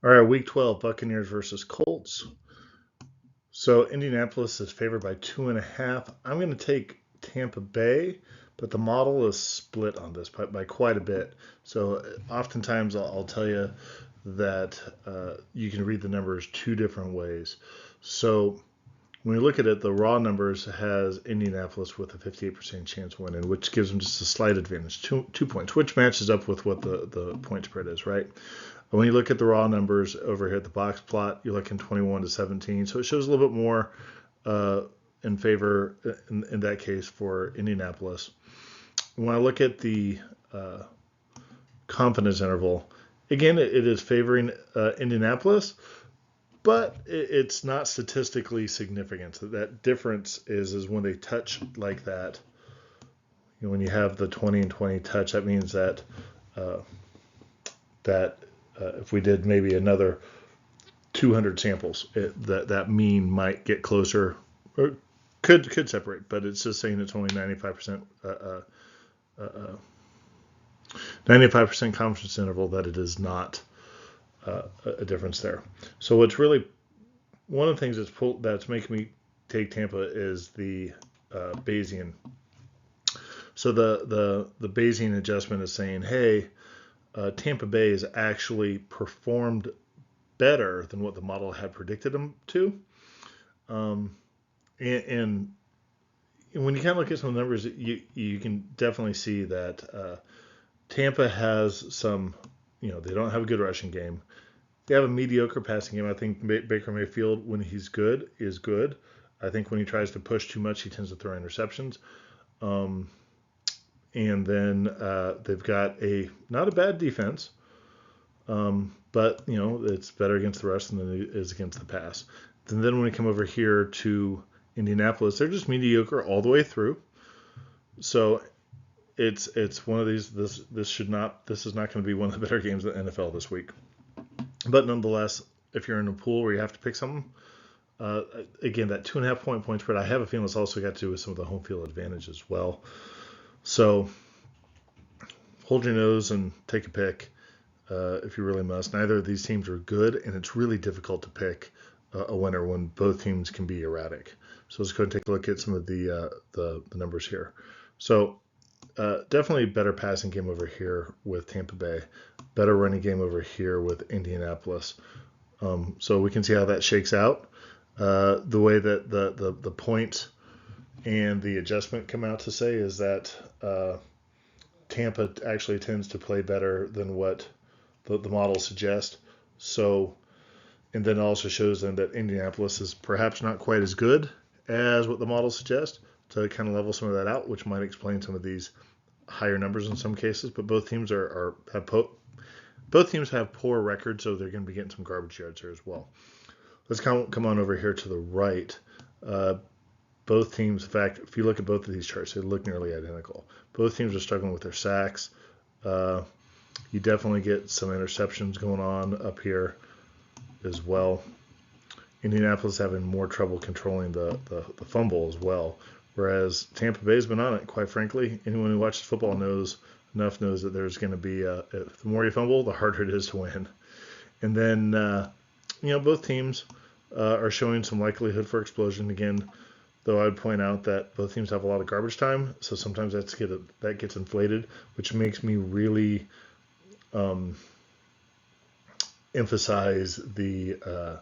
All right, week 12, Buccaneers versus Colts. So Indianapolis is favored by 2.5. I'm going to take Tampa Bay, but the model is split on this by quite a bit. So oftentimes I'll tell you that you can read the numbers two different ways. So when we look at it, the raw numbers has Indianapolis with a 58% chance winning, which gives them just a slight advantage, 2 points, which matches up with what the point spread is, right? When you look at the raw numbers over here at the box plot, you're looking 21 to 17. So it shows a little bit more uh, in favor in that case for Indianapolis. When I look at the uh, confidence interval, again, it is favoring Indianapolis, but it's not statistically significant. So that difference is when they touch like that. When you have the 20 and 20 touch, that means uh, that if we did maybe another 200 samples, that mean might get closer or could separate, but it's just saying it's only 95% 95% confidence interval that it is not a difference there. So what's really one of the things that's making me take Tampa is the Bayesian. So the Bayesian adjustment is saying, hey, Tampa Bay has actually performed better than what the model had predicted them to. Um, and when you kind of look at some numbers, you can definitely see that Tampa has some, they don't have a good rushing game. They have a mediocre passing game. I think Baker Mayfield, when he's good, is good. I think when he tries to push too much, he tends to throw interceptions. Um, and then they've got not a bad defense, but it's better against the rush than it is against the pass. And then when we come over here to Indianapolis, they're just mediocre all the way through. So it's one of these. This is not going to be one of the better games of the NFL this week. But nonetheless, if you're in a pool where you have to pick something, uh, again that 2.5 point spread, I have a feeling it's also got to do with some of the home field advantage as well. So hold your nose and take a pick if you really must. Neither of these teams are good, and it's really difficult to pick a winner when both teams can be erratic. So let's go and take a look at some of the numbers here. So definitely better passing game over here with Tampa Bay, better running game over here with Indianapolis. So we can see how that shakes out. The way that the point and the adjustment come out to say is that Tampa actually tends to play better than what the models suggest. So, and then it also shows them that Indianapolis is perhaps not quite as good as what the models suggest to kind of level some of that out, which might explain some of these higher numbers in some cases. But both teams both teams have poor records, so they're going to be getting some garbage yards here as well. Let's come on over here to the right. Both teams, in fact, if you look at both of these charts, they look nearly identical. Both teams are struggling with their sacks. You definitely get some interceptions going on up here as well. Indianapolis having more trouble controlling the fumble as well, whereas Tampa Bay's been on it. Quite frankly, anyone who watches football knows that there's going to be the more you fumble, the harder it is to win. And then both teams are showing some likelihood for explosion again. Though I'd point out that both teams have a lot of garbage time, so sometimes that gets inflated, which makes me really emphasize the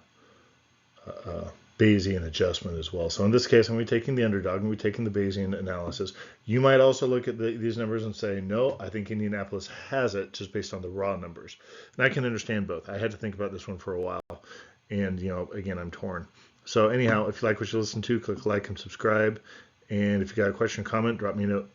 Bayesian adjustment as well. So in this case, I'm going to be taking the underdog, I'm going to be taking the Bayesian analysis. You might also look at these numbers and say, no, I think Indianapolis has it just based on the raw numbers. And I can understand both. I had to think about this one for a while. And, again, I'm torn. So anyhow, if you like what you listen to, click like and subscribe. And if you got a question or comment, drop me a note.